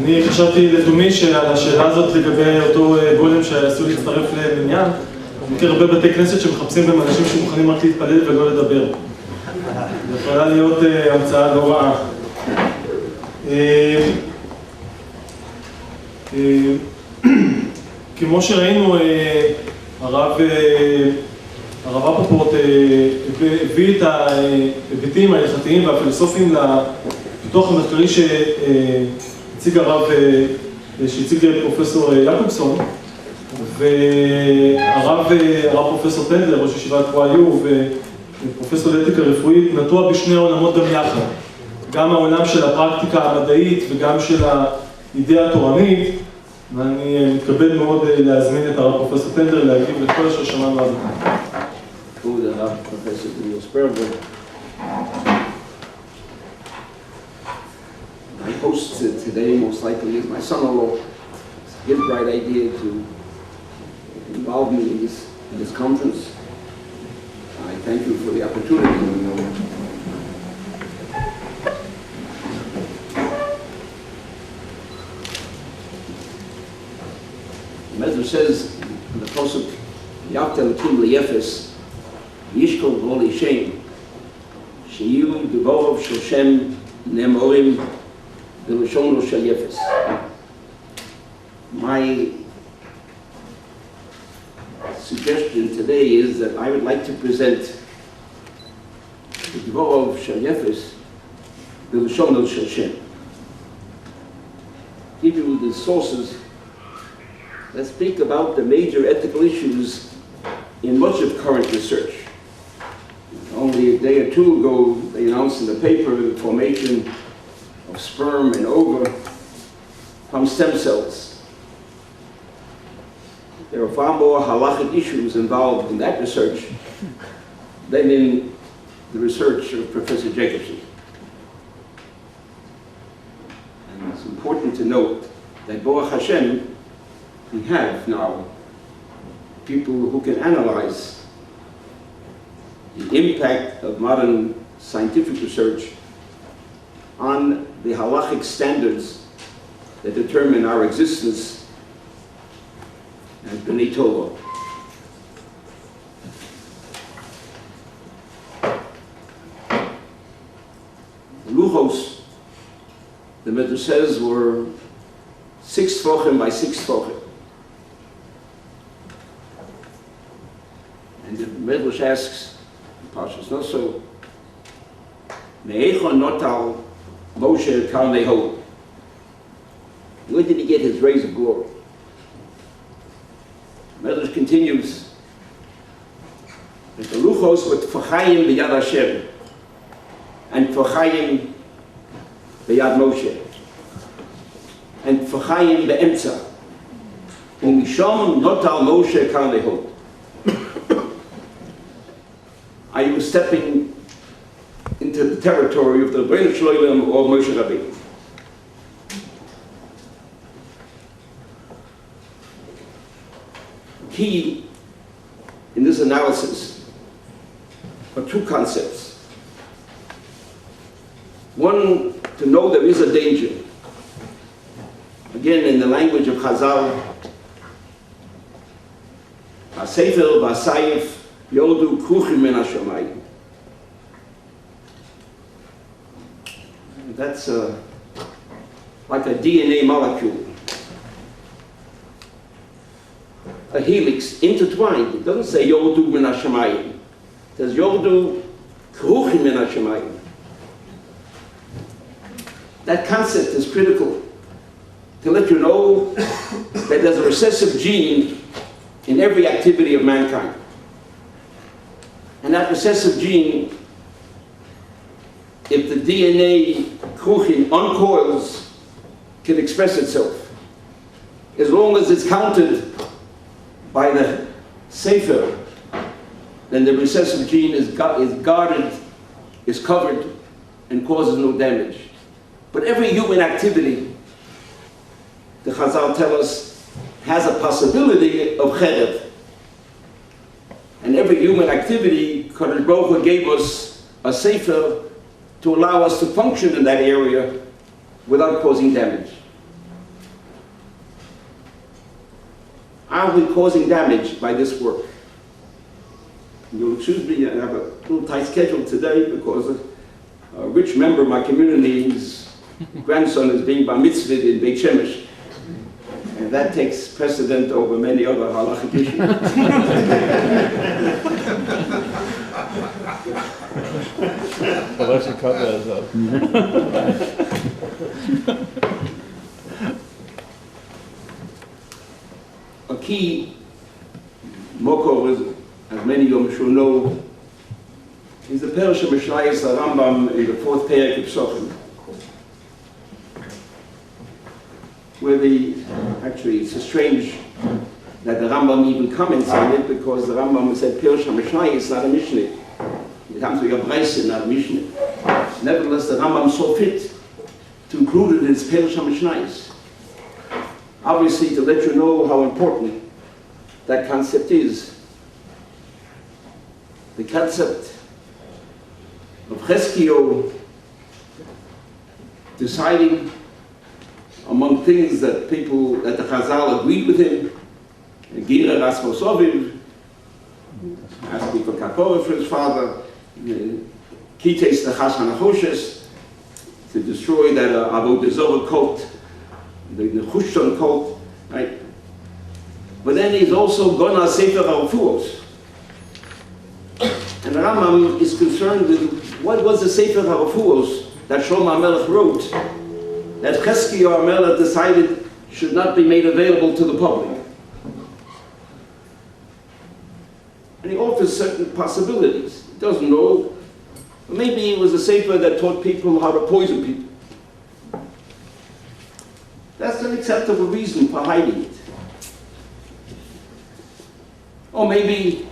אני חשבתי לתומי שעל השאלה הזאת לגבי אותו גולם שעשו להצטרף למניין, אני מכיר הרבה בתי כנסת שמחפשים בהם אנשים שמוכנים רק להתפלל ולא לדבר. זה יכולה להיות המצאה לא רעה. כמו שראינו, הרב אפופורט הביא את ההיבטים ההלכתיים והפילוסופיים לפיתוח המחקרי שהציג פרופסור יעקובסון, והרב פרופסור טנדלר, ראש ישיבת YU ופרופסור לאתיקה רפואית, נטוע בשני העולמות גם יחד. גם העולם של הפרקטיקה המדעית וגם של האידאה התורנית, ואני מתכבד מאוד להזמין את הרב פרופסור טנדלר להגיב לכל אשר שמענו עד כאן. Who the Professor Sperber. My host today most likely is my son-in-law. His bright idea to involve me in this conference. I thank you for the opportunity. The Medrash says in the Pasuk, Yaftel Kim Liyefes, Yishkol Voli Shem, Sheyu Devorov Shel Shem Nemorim V'Lashon Shel Yefes. My suggestion today is that I would like to present the Devorov Shel Yefes V'Lashon Shel Shem. Give you the sources that speak about the major ethical issues in much of current research. Only a day or two ago, they announced in the paper the formation of sperm and ova from stem cells. There are far more halachic issues involved in that research than in the research of Professor Jacobson. And it's important to note that Baruch Hashem, we have now people who can analyze the impact of modern scientific research on the halachic standards that determine our existence as B'nai Torah. The luchos, the Medrash says, were 6 tefachim by 6 tefachim. And the Medrash asks, Parshas Noso, Me'echon notal Moshe kal neho. Where did he get his rays of glory? Medrash continues that the luchos were tfachayim b'yad Hashem and tfachayim b'yad Moshe and tfachayim be'emtza u'mishom notal Moshe kal neho. I was stepping into the territory of the Rebbeinu Shloim or Moshe Rabbeinu. Key in this analysis are 2 concepts. One, to know there is a danger. Again, in the language of Chazal, Sefer v'Asayif Yodu Kruchim min Hashamayim. That's like a DNA molecule, a helix intertwined. It doesn't say Yodu min Hashamayim. It says Yodu Kruchim min Hashamayim. That concept is critical to let you know that there's a recessive gene in every activity of mankind. And that recessive gene, if the DNA kruchin uncoils, can express itself. As long as it's counted by the sefer, then the recessive gene is guarded, is covered, and causes no damage. But every human activity, the Chazal tell us, has a possibility of cherev. And every human activity, Kadosh Baruch Hu gave us a sefer to allow us to function in that area without causing damage. are we causing damage by this work? You'll excuse me, I have a little tight schedule today because a rich member of my community's grandson is being bar mitzvahed in Beit Shemesh. And that takes precedent over many other halachic issues. Well, I should cut that up. A key mokor is, as many of you should know, is the Perush Mishnayos Rambam in the 4th Perek of Psochim, where actually it's strange that the Rambam even comments on it, because the Rambam said Perush Mishnayos is not a Mishnah. It happens to be a Brayse, not a Mishnah. Nevertheless, the Rambam saw fit to include it in his Perush Mishnayos. Obviously, to let you know how important that concept is. The concept of Cheskio deciding among things that the Chazal agreed with him, Gira Rasmosoviv, asking for Kapora for his father, Kites Nachash HaNachoshes, to destroy that Avodah Zorah cult, the Nechushon cult, right? But then he's also gone on Sefer HaRefuos. And the Rambam is concerned with what was the Sefer HaRefuos that Shlomo HaMelech wrote, that Cheskio HaMelech decided should not be made available to the public. And he offers certain possibilities. He doesn't know. Maybe it was a Sefer that taught people how to poison people. That's an acceptable reason for hiding it. Or maybe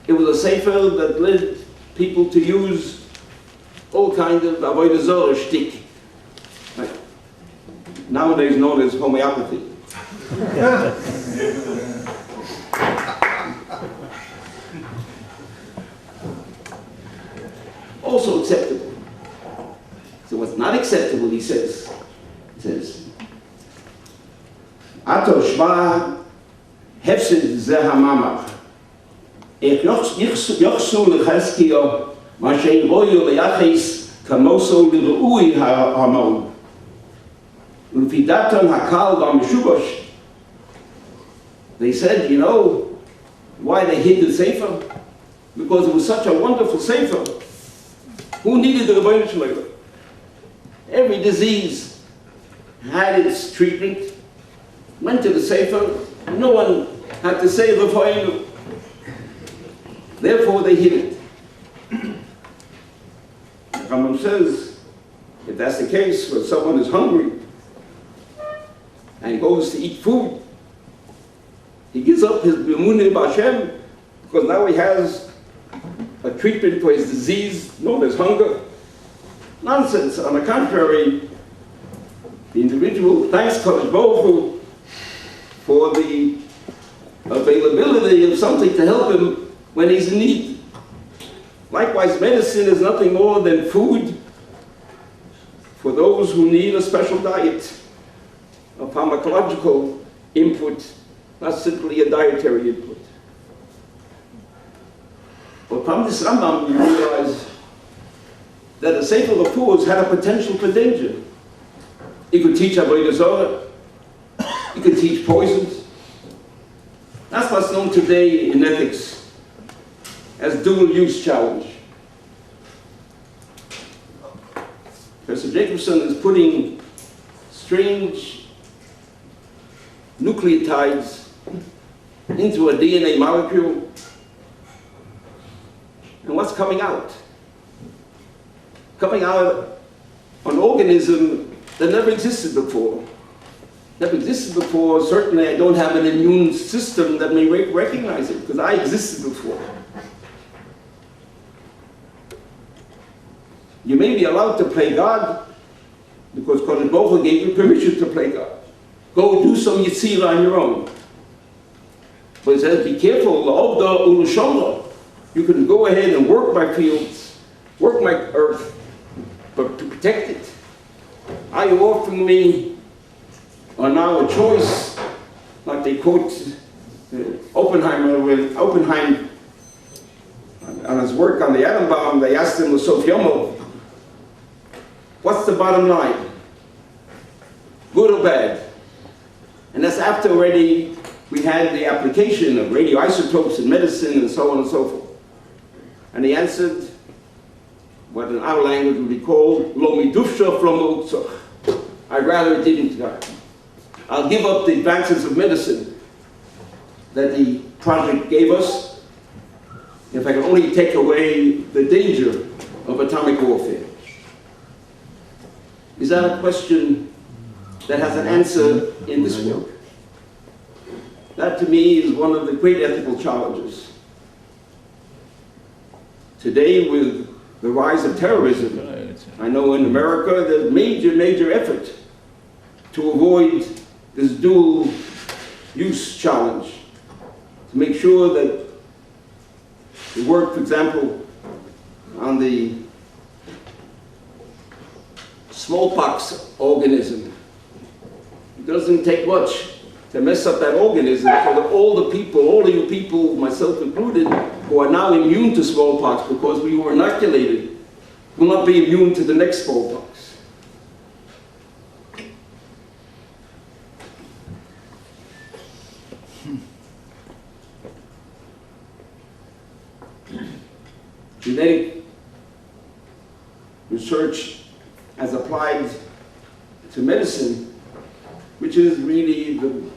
it was a Sefer that led people to use all kinds of Avodah Zorah shtick, right? Nowadays known as homeopathy. Also acceptable. So what's not acceptable, he says, Ato shva hefsid zeh hamamach. Ich yochsu lecheskio ma shein royo leyachis kamoso liruui hamon. Ulfidaton hakal v'amishubosh. They said, you know, why they hid the Sefer? Because it was such a wonderful Sefer. Who needed the Rebbeinu Shalom? Every disease had its treatment, went to the Sefer, no one had to say Rebbeinu. Therefore they hid it. Rambam says, if that's the case, when someone is hungry and goes to eat food, he gives up his B'muneh B'Hashem, because now he has a treatment for his disease known as hunger. Nonsense. On the contrary, the individual thanks Kadosh Baruch Hu for the availability of something to help him when he's in need. Likewise, medicine is nothing more than food for those who need a special diet, a pharmacological input, not simply a dietary input. But from this Rambam, you realize that the Sefer HaRefuos had a potential for danger. He could teach Avodah Zorah. He could teach poisons. That's what's known today in ethics as dual-use challenge. Professor Jacobson is putting strange nucleotides into a DNA molecule. And what's coming out? Coming out an organism that never existed before. Never existed before. Certainly I don't have an immune system that may recognize it, because I existed before. You may be allowed to play God, because Kadosh Baruch Hu gave you permission to play God. Go do some Yitzira on your own. But it says, be careful, L'Obda U'L'Shomra. You can go ahead and work my fields, work my earth, but to protect it. Are you offering me now a choice like they quote Oppenheim, on his work on the atom bomb, they asked him, Sof Yomo, what's the bottom line? Good or bad? And that's after already we had the application of radioisotopes in medicine and so on and so forth. And he answered what in our language would be called, Lo midufsha from u'tzoch. I'd rather it didn't die. I'll give up the advances of medicine that the project gave us if I can only take away the danger of atomic warfare. Is that a question that has an answer in this work? That to me is one of the great ethical challenges. Today, with the rise of terrorism, I know in America there's major effort to avoid this dual use challenge, to make sure that the work, for example, on the smallpox organism, it doesn't take much to mess up that organism so that all the people, all of you people, myself included, who are now immune to smallpox because we were inoculated, will not be immune to the next smallpox. Genetic research as applied to medicine, which is really the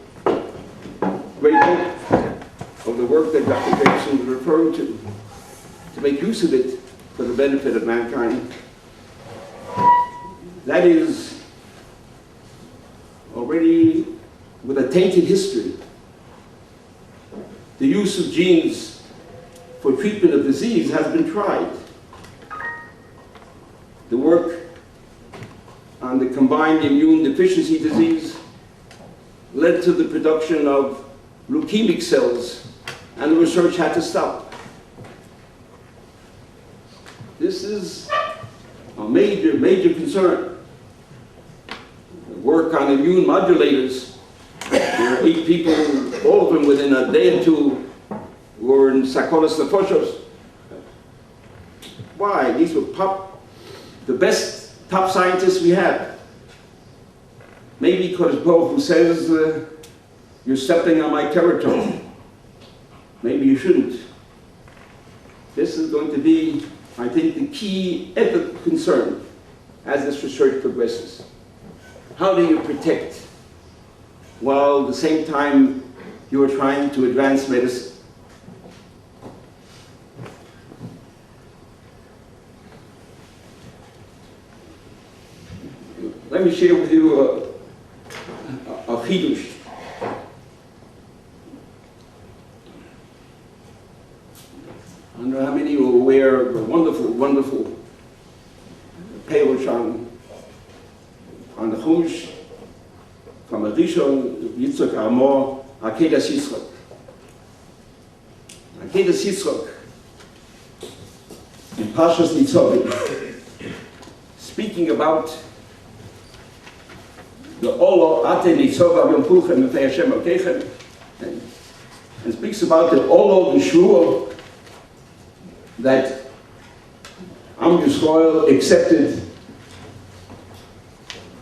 great hope of the work that Dr. Jackson was referring to make use of it for the benefit of mankind. That is already with a tainted history. The use of genes for treatment of disease has been tried. The work on the combined immune deficiency disease led to the production of leukemic cells, and the research had to stop. This is a major concern. The work on immune modulators, there are 8 people, all of them within a day or two, were in Sarcomas Nefoshos. Why? These were the best top scientists we had. Maybe Kodesh who says, you're stepping on my territory. Maybe you shouldn't. This is going to be, I think, the key ethical concern as this research progresses. How do you protect while at the same time you are trying to advance medicine? Let me share with you a chidush. I don't know how many are aware of the wonderful payload on the Chumash from a Rishon Yitzchak Amor, Akedas Yitzchak. Akedas Yitzchak in Parshas Nitzavim, speaking about the Olo Ate Nitzova Yom Pulchem Mefei Hashem Alkeichem, and speaks about the Olo Yeshua that Am Yisrael accepted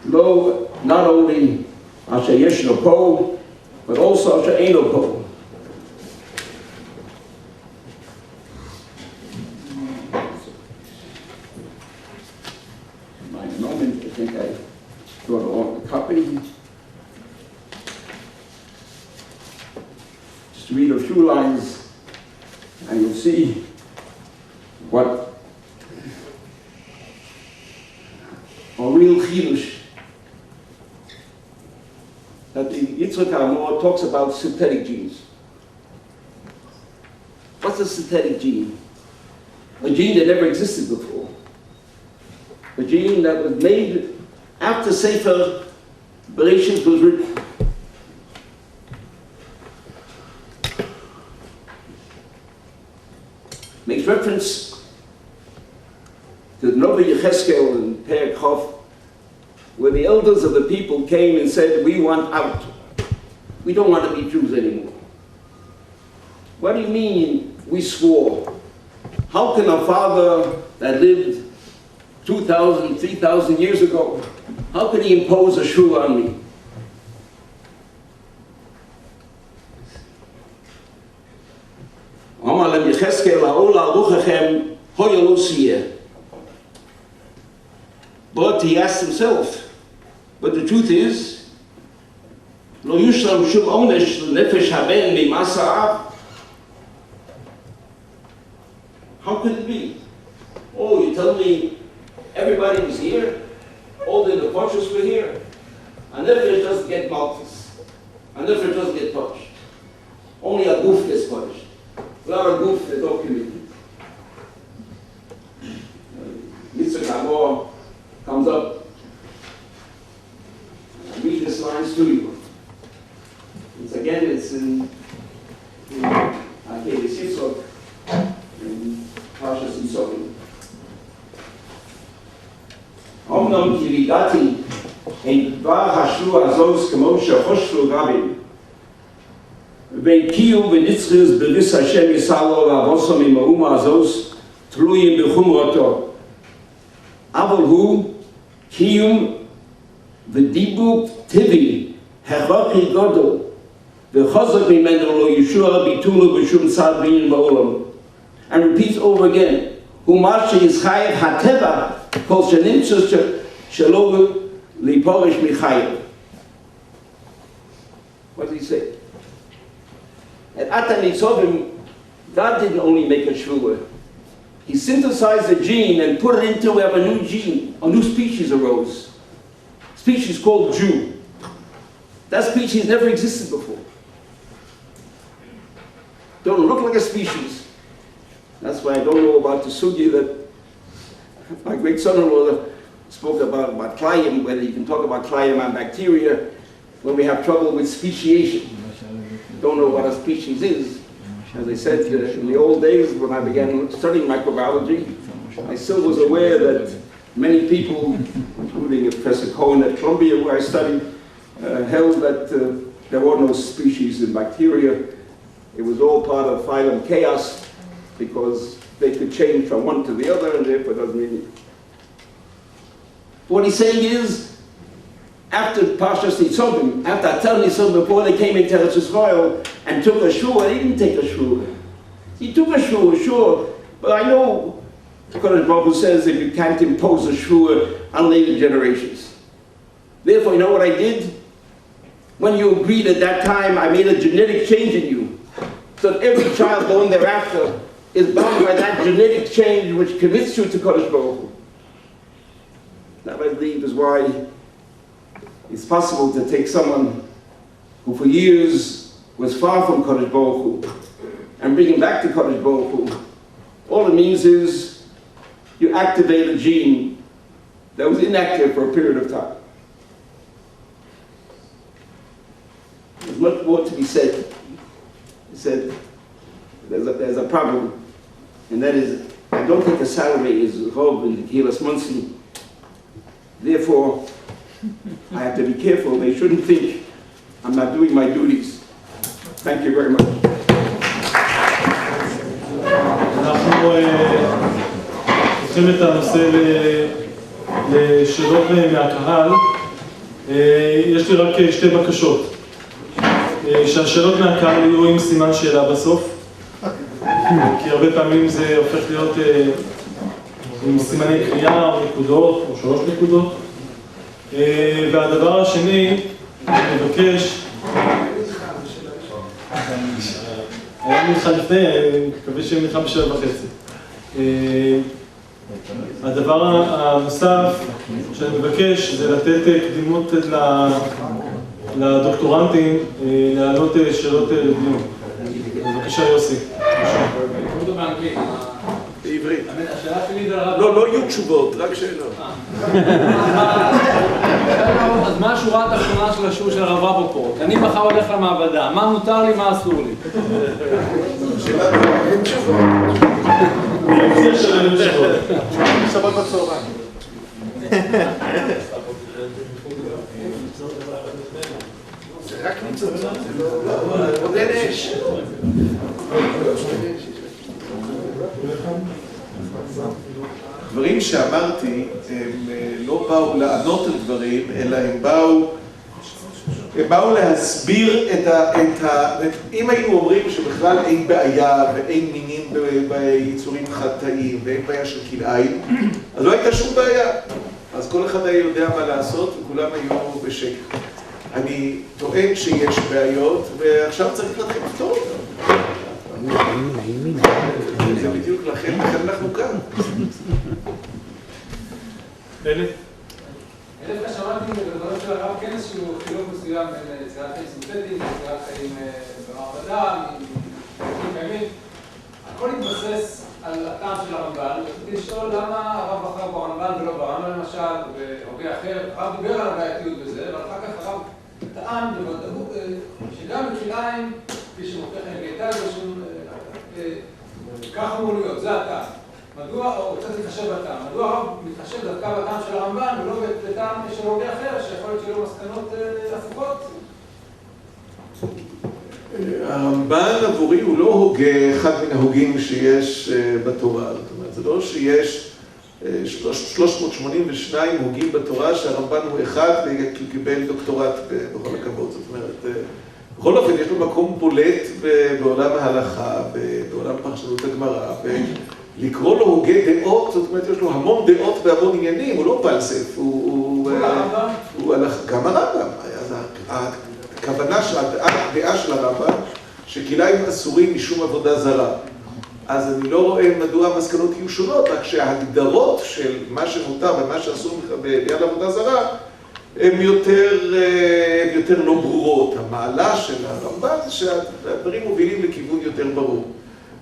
lo not only Asher Yeshno Po, but also Asher Eino Po. In a moment, I think I brought along a copy. Just read a few lines, and you'll see what a real chidush that the Yitzchak Amor talks about synthetic genes. What's a synthetic gene? A gene that never existed before. A gene that was made after Sefer Bereshit was written. Makes reference to the Novi Yecheskel and Perek Chof, where the elders of the people came and said, we want out. we don't want to be Jews anymore. What do you mean we swore? How can a father that lived 2,000, 3,000 years ago, how could he impose a shua on me? But he asked himself, but the truth is, lo yushlam shum onesh nefesh haben mimasa av. How could it be? Oh, you tell me everybody was here, all the nefashos were here, and nefesh doesn't get malchus, and nefesh doesn't get punished. Only a goof gets punished. Without a goof, there's no community. Mr. Gabor comes up. I read this lines to you. It's in Akedes Yitzchok, in Parshas Yitzchokim. Omnam ki vidati ein dvar hashlu azos kemo shechoshlu rabim vein kiyu v'nitzchus b'ris Hashem yisalo v'avosom ima'uma azos tluyim b'chumroto אבל הוא קיום ודיבוק טבעי, הכרחי גדול, וחזק ממנו לא ישוע ביטולו בשום צד ועניין בעולם. And repeats over again, הוא מה שיזכייב הטבע, כל שנמצא שלא להיפורש מחייב. What did he say? At Atan Nitzovim, God didn't only make a shvua. He synthesized a gene and put it into a new gene. A new species arose. Species called Jew. That species never existed before. Don't look like a species. That's why I don't know about the sugya that my great son-in-law spoke about klayim, whether you can talk about klayim and bacteria when we have trouble with speciation. Don't know what a species is. As I said, in the old days when I began studying microbiology, I still was aware that many people, including Professor Cohen at Columbia, where I studied, held that there were no species in bacteria. It was all part of phylum chaos because they could change from one to the other and therefore it doesn't mean it. What he's saying is, after Parshas Nitzovim, after Atal Nitzovim, before they came into Eretz Yisrael and took a shua, he didn't take a shua. He took a shua, sure, but I know Kodesh Baruch Hu says that you can't impose a shua on later generations. Therefore, you know what I did? When you agreed at that time, I made a genetic change in you. So that every child born thereafter is bound by that genetic change which commits you to Kodesh Baruch Hu. That, I believe, is why it's possible to take someone who for years was far from Kodesh Baruch Hu and bring him back to Kodesh Baruch Hu. All it means is you activate a gene that was inactive for a period of time. There's much more to be said. He said, there's a problem, and that is, I don't think a salary is Rov in the Kilas Munsi. Therefore, I have to be careful. They shouldn't think I'm not doing my duties. Thank you very much. אנחנו פותחים את הנושא לשאלות מהקהל. יש לי רק שתי בקשות. שהשאלות מהקהל יהיו עם סימן שאלה בסוף. כי הרבה פעמים זה הופך להיות עם סימני קריאה או נקודות או 3 נקודות. והדבר השני, אני מבקש, היה מלכה לפני, אני מקווה שיהיה מלכה ב7:30. הדבר הנוסף שאני מבקש זה לתת קדימות לדוקטורנטים להעלות שאלות לדיון. בבקשה יוסי. בעברית. לא יהיו תשובות, רק שאלות. אז מה השורה התחתונה של השיעור של הרב רבו פה? אני מחר הולך למעבדה, מה מותר לי, מה אסור לי? שאלה לא תשובות. אני מציע שלא יהיו תשובות. שבת בצהריים. זה רק עוד אין אש. דברים שאמרתי, הם לא באו לענות על דברים, אלא הם באו להסביר אם היינו אומרים שבכלל אין בעיה ואין מינים ביצורים חד-תאיים ואין בעיה של כלאיים, אז לא הייתה שום בעיה. אז כל אחד היה יודע מה לעשות וכולם היו בשקט. אני טוען שיש בעיות ועכשיו צריך להתחיל לפתור אותם. זה בדיוק לכן אנחנו כאן. אלה? דווקא שמעתי בדברים של הרב כן איזשהו חילוק מסוים בין יצירת חיים סינתטיים, יצירת חיים במעבדה, מחלקים קיימים. הכל התבסס על הטעם של הרמב"ן, ורציתי לשאול למה הרב בחר ברמב"ן ולא ברמב"ן למשל, והרבה אחר. הרב דיבר על הבעייתיות בזה, אבל אחר כך הרב טען בוודאות שגם בכלאיים, כפי שמוכיח גייטל, כך אמור להיות, זה הטעם. מדוע, או קצת להתחשב בטעם, מדוע הרב מתחשב דווקא בטעם של הרמב"ן ולא בטעם של הוגה אחר, שיכול להיות שיהיו לו מסקנות הפוכות? הרמב"ן עבורי הוא לא הוגה, אחד מן ההוגים שיש בתורה. זאת אומרת, זה לא שיש 382 הוגים בתורה שהרמב"ן הוא אחד כי הוא קיבל דוקטורט בכל הכבוד. זאת אומרת, בכל אופן יש לו מקום בולט בעולם ההלכה, בעולם פרשנות הגמרא, לקרוא לו הוגה דעות, זאת אומרת, יש לו המון דעות בהמון עניינים, הוא לא פלסף, הוא גם הרמב"ם. הכוונה, הדעה של הרמב"ם, שכלאיים אסורים משום עבודה זרה. אז אני לא רואה מדוע המסקנות יהיו שונות, רק שההגדרות של מה שמותר ומה שאסור ביד עבודה זרה, הן יותר לא ברורות. המעלה של הרמב"ם זה שהדברים מובילים לכיוון יותר ברור.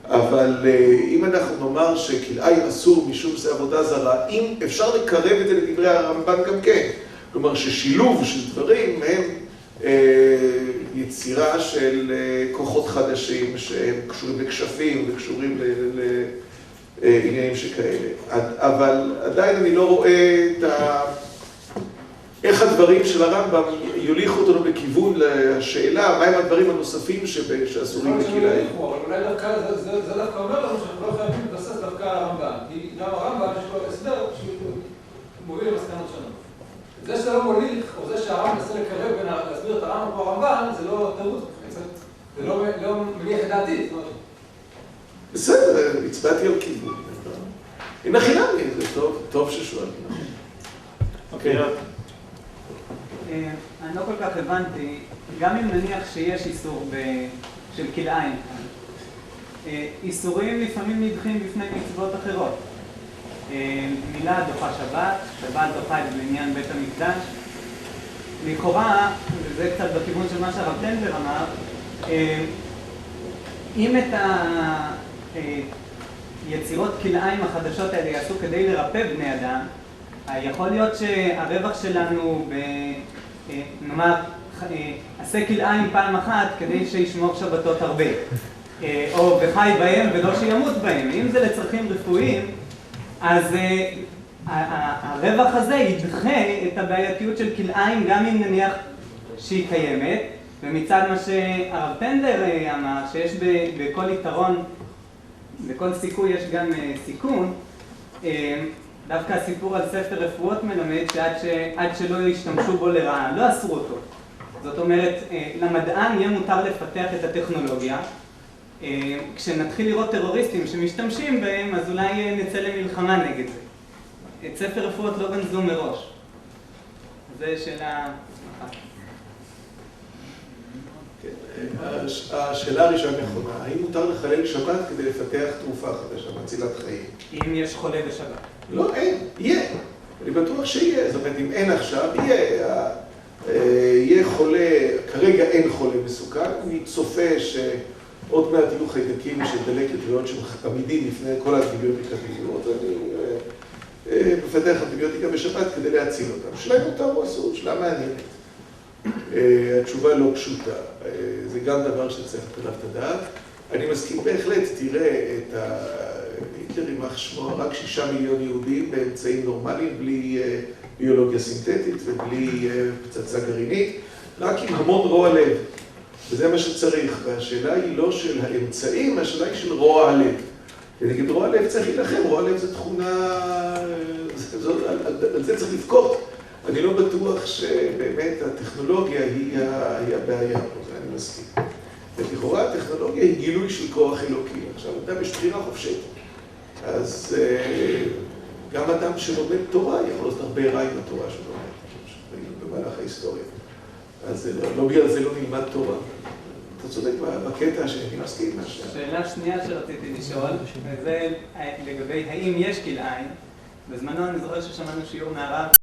אבל אם אנחנו נאמר שכלאיים אסור משום שזה עבודה זרה, אם אפשר לקרב את זה לדברי הרמב"ן גם כן. כלומר ששילוב של דברים הם יצירה של כוחות חדשים שהם קשורים לכשפים וקשורים לעניינים שכאלה. אבל עדיין אני לא רואה איך הדברים של הרמב"ם יוליכו אותנו בכיוון לשאלה מהם הדברים הנוספים שאסורים לכלאיים. אבל אולי דווקא זה דווקא אומר לנו שאנחנו לא חייבים להתבסס דווקא על הרמב"ם, כי גם הרמב"ם יש לו הסדר שמוביל למסקנות שונות. זה שזה לא מוליך, או זה שהרמב"ם מנסה לקרב ולהסביר את הרמב"ם כמו הרמב"ן, זה לא טעות, זה לא מניח את דעתי. בסדר, הצבעתי על כיוון. הנה חינמי, זה טוב ששואלים. אוקיי. אני לא כל כך הבנתי, גם אם נניח שיש איסור של כלאיים, איסורים לפעמים נדחים בפני מצוות אחרות. מילה דוחה שבת, שבת דוחה את בעניין בית המקדש. לכאורה, וזה קצת בכיוון של מה שהרב טנדלר אמר, אם את היצירות כלאיים החדשות האלה יעשו כדי לרפא בני אדם, יכול להיות שהרווח שלנו נאמר, עשה כלאיים פעם אחת כדי שישמור שבתות הרבה, או וחי בהם ולא שימות בהם. אם זה לצרכים רפואיים, אז הרווח הזה ידחה את הבעייתיות של כלאיים גם אם נניח שהיא קיימת. ומצד מה שהרב טנדלר אמר, שיש בכל יתרון, בכל סיכוי יש גם סיכון, דווקא הסיפור על ספר רפואות מלמד שעד שלא ישתמשו בו לרעה, לא אסרו אותו. זאת אומרת, למדען יהיה מותר לפתח את הטכנולוגיה. כשנתחיל לראות טרוריסטים שמשתמשים בהם, אז אולי נצא למלחמה נגד זה. את ספר רפואות לא גנזו מראש. זו שאלה אחת. השאלה הראשונה נכונה, האם מותר לחלל שבת כדי לפתח תרופה חדשה, מצילת חיים? אם יש חולה בשבת. לא, אין, יהיה. אני בטוח שיהיה. זאת אומרת, אם אין עכשיו, יהיה חולה, כרגע אין חולה מסוכן, אני צופה שעוד מעט יהיו חיידקים של דלקת ריאות עמידים לפני כל האנטיביוטיקה בגלויות, אני מפתח אנטיביוטיקה בשבת כדי להציל אותם. שאלה מותר או אסור, שאלה מעניינת. התשובה לא פשוטה, זה גם דבר שצריך לתת את הדעת. אני מסכים בהחלט, תראה את היטלר יימח שמו, רק 6 מיליון יהודים באמצעים נורמליים, בלי ביולוגיה סינתטית ובלי פצצה גרעינית, רק עם המון רוע לב. וזה מה שצריך, והשאלה היא לא של האמצעים, השאלה היא של רוע הלב. ונגיד רוע הלב צריך להילחם, רוע הלב זה תכונה, על זה צריך לבכות. אני לא בטוח שבאמת הטכנולוגיה היא הבעיה פה, זה אני מסכים. ולכאורה הטכנולוגיה היא גילוי של כוח אלוקי. עכשיו, אדם יש בחירה חופשית. אז גם אדם שלומד תורה יכול לעשות הרבה רע עם התורה שלו, במהלך ההיסטוריה. אז לא בגלל זה לא נלמד תורה. אתה צודק בקטע שאני מסכים מה ש... שאלה שנייה שרציתי לשאול, וזה לגבי האם יש כלאיים. בזמנו אני זוכר ששמענו שיעור מהרב